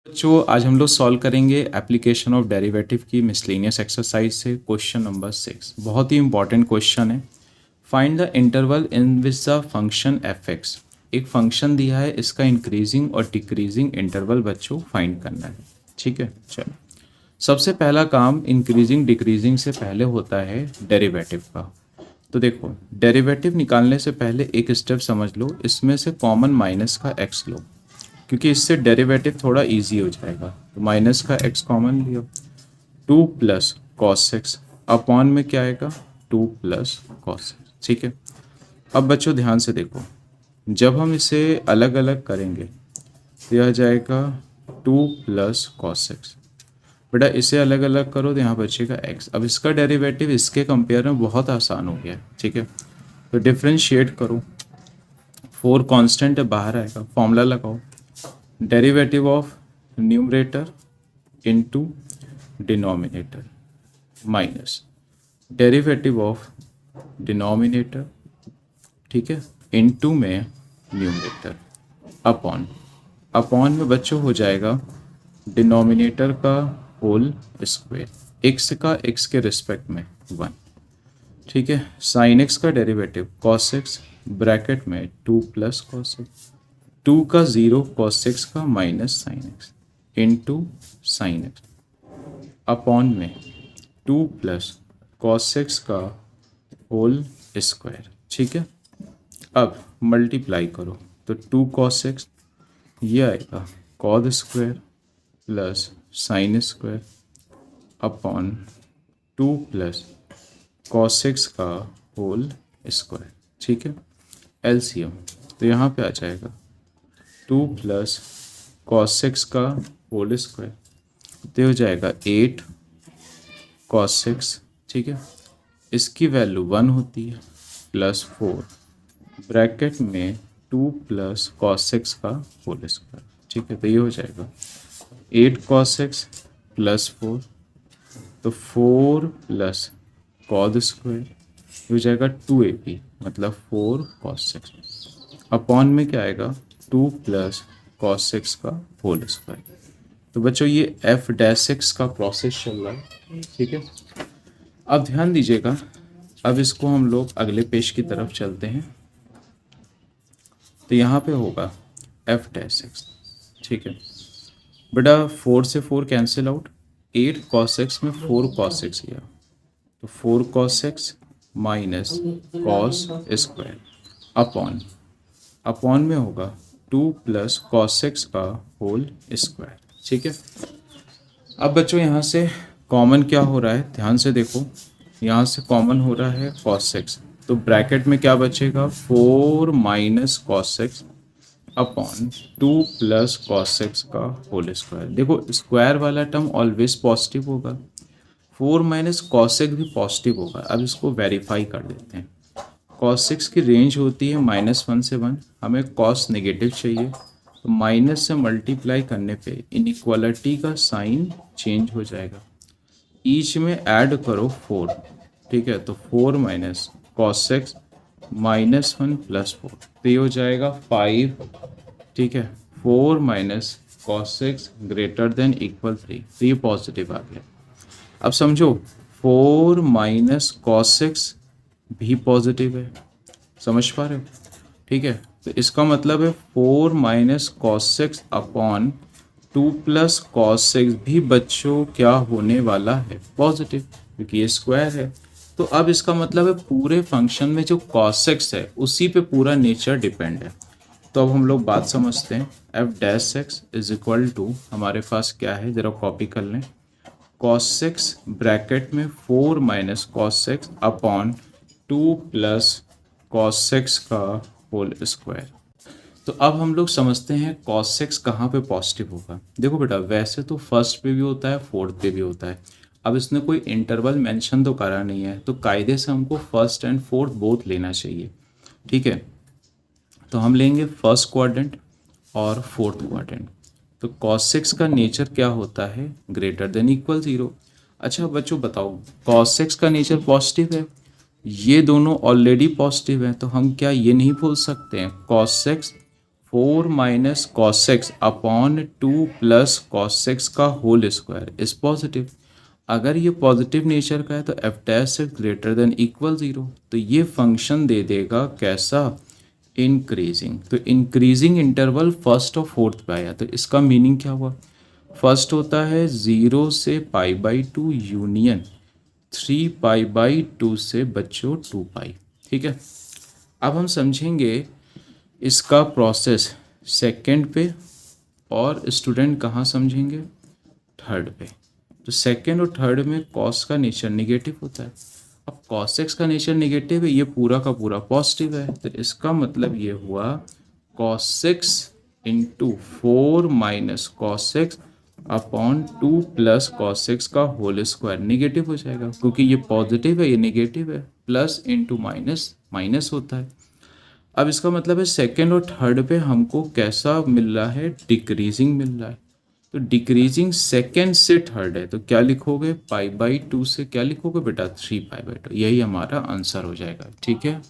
बच्चों आज हम लोग सॉल्व करेंगे एप्लीकेशन ऑफ डेरिवेटिव की मिसलेनियस एक्सरसाइज से क्वेश्चन नंबर 6। बहुत ही इंपॉर्टेंट क्वेश्चन है। Find the interval in which the function F x. एक फंक्शन दिया है, इसका इंक्रीजिंग और डिक्रीजिंग इंटरवल बच्चों फाइंड करना है। ठीक है, चलो सबसे पहला काम इंक्रीजिंग डिक्रीजिंग से पहले होता है डेरिवेटिव का। तो देखो, डेरिवेटिव निकालने से पहले एक स्टेप समझ लो, इसमें से कॉमन माइनस का एक्स लो, क्योंकि इससे डेरिवेटिव थोड़ा इजी हो जाएगा। तो माइनस का एक्स कॉमन लियो, 2 प्लस कॉस एक्स अपॉन में क्या आएगा 2 प्लस कॉस एक्स। ठीक है, अब बच्चों ध्यान से देखो, जब हम इसे अलग अलग करेंगे तो यह जाएगा 2 प्लस कॉस एक्स। बेटा इसे अलग अलग करो तो यहाँ बचेगा एक्स। अब इसका डेरिवेटिव इसके कंपेयर में बहुत आसान हो गया है। ठीक है, तो डिफ्रेंशिएट करो, 4 कांस्टेंट है बाहर आएगा, फॉर्मूला लगाओ, derivative of numerator into denominator minus derivative of denominator, ठीक है, इनटू में न्यूमरेटर अपॉन अपॉन में बच्चों हो जाएगा डिनोमिनेटर का होल स्क्वायर, एक्स का एक्स के रिस्पेक्ट में 1। ठीक है, साइन एक्स का डेरिवेटिव कॉस एक्स ब्रैकेट में 2 प्लस कॉस एक्स, 2 का 0 कॉस एक्स का minus sine x into sine x upon में 2 प्लस कॉस एक्स का होल स्क्वायर। ठीक है, अब मल्टीप्लाई करो तो 2 कॉस एक्स, ये आएगा cos square plus sine square upon 2 plus cos X का होल स्क्वायर। ठीक है, एलसीएम तो यहाँ पे आ जाएगा 2 प्लस कॉस एक्स का होल स्क्वायर, तो हो जाएगा 8 कॉस एक्स। ठीक है, इसकी वैल्यू 1 होती है प्लस 4 ब्रैकेट में 2 प्लस कॉस एक्स का होल स्क्वायर। ठीक है, तो ये हो जाएगा 8 कॉस एक्स प्लस 4, तो 4 प्लस कॉद स्क्वायर हो जाएगा 2ab, मतलब 4 कॉस एक्स अपॉन में क्या आएगा 2 प्लस कॉस एक्स का होल स्क्वायर। तो बच्चों ये एफ डैश एक्स का प्रोसेस चल रहा है। ठीक है, अब ध्यान दीजिएगा, अब इसको हम लोग अगले पेज की तरफ चलते हैं। तो यहाँ पे होगा एफ डैश एक्स। ठीक है बेटा, 4 से 4 कैंसिल आउट, 8 कॉस एक्स में 4 कॉस एक्स गया, तो 4 cos x minus cos square upon upon में होगा 2 प्लस कॉस एक्स का होल स्क्वायर। ठीक है, अब बच्चों यहाँ से कॉमन क्या हो रहा है, ध्यान से देखो, यहाँ से कॉमन हो रहा है कॉस एक्स, तो ब्रैकेट में क्या बचेगा 4 minus cos x upon 2 plus cos X का होल स्क्वायर। देखो स्क्वायर वाला टर्म ऑलवेज पॉजिटिव होगा, 4 माइनस कॉस एक्स भी पॉजिटिव होगा। अब इसको वेरीफाई कर देते हैं। कॉस एक्स की रेंज होती है -1 से 1, हमें कॉस नेगेटिव चाहिए, तो माइनस से मल्टीप्लाई करने पे इनइक्वालिटी का साइन चेंज हो जाएगा, ईच में ऐड करो 4। ठीक है, तो 4 माइनस कॉस एक्स -1 प्लस 4, तो ये हो जाएगा 5। ठीक है, 4 minus cos x greater than equal 3, तो ये पॉजिटिव आ गया। अब समझो 4 माइनस कॉस एक्स भी पॉजिटिव है, समझ पा रहे हो। ठीक है, तो इसका मतलब है 4 minus cos x upon 2 plus cos x भी बच्चों क्या होने वाला है, पॉजिटिव, क्योंकि ये स्क्वायर है। तो अब इसका मतलब है पूरे फंक्शन में जो कॉस एक्स है उसी पे पूरा नेचर डिपेंड है। तो अब हम लोग बात समझते हैं, F dash X is equal to, हमारे पास क्या है जरा कॉपी कर लें, कॉस एक्स ब्रैकेट में 4 minus cos x upon 2 plus cos X का होल स्क्वायर। तो अब हम लोग समझते हैं कॉस एक्स कहाँ पे पॉजिटिव होगा। देखो बेटा, वैसे तो फर्स्ट पे भी होता है, फोर्थ पे भी होता है। अब इसने कोई इंटरवल मेंशन तो करा नहीं है, तो कायदे से हमको फर्स्ट एंड फोर्थ बोथ लेना चाहिए। ठीक है, तो हम लेंगे फर्स्ट क्वाड्रेंट और फोर्थ क्वाड्रेंट। तो cos x का नेचर क्या होता है, ग्रेटर देन इक्वल 0। अच्छा बच्चों बताओ, cos x का नेचर पॉजिटिव है, ये दोनों ऑलरेडी पॉजिटिव है, तो हम क्या ये नहीं बोल सकते हैं cos x 4 minus cos x upon 2 plus cos X का होल स्क्वायर इज पॉजिटिव। अगर ये पॉजिटिव नेचर का है तो F dash x greater than equal 0, तो ये फंक्शन दे देगा कैसा, इंक्रीजिंग। तो इंक्रीजिंग इंटरवल फर्स्ट और फोर्थ पे आया, तो इसका मीनिंग क्या हुआ, फर्स्ट होता है 0 से π/2 यूनियन 3π/2 से बच्चों 2π। ठीक है, अब हम समझेंगे इसका प्रोसेस सेकंड पे, और स्टूडेंट कहाँ समझेंगे, थर्ड पे। तो सेकंड और थर्ड में कॉस का नेचर निगेटिव होता है। अब कॉस एक्स का नेचर निगेटिव है, ये पूरा का पूरा पॉजिटिव है, तो इसका मतलब ये हुआ cos x into 4 minus cos x upon 2 plus cos X का होल स्क्वायर निगेटिव हो जाएगा, क्योंकि ये पॉजिटिव है ये निगेटिव है, प्लस इंटू माइनस माइनस होता है। अब इसका मतलब है सेकेंड और थर्ड पे हमको कैसा मिल रहा है, डिक्रीजिंग मिल रहा है। तो डिक्रीजिंग सेकेंड से थर्ड है, तो क्या लिखोगे, π/2 से क्या लिखोगे बेटा, 3π/2, यही हमारा आंसर हो जाएगा। ठीक है।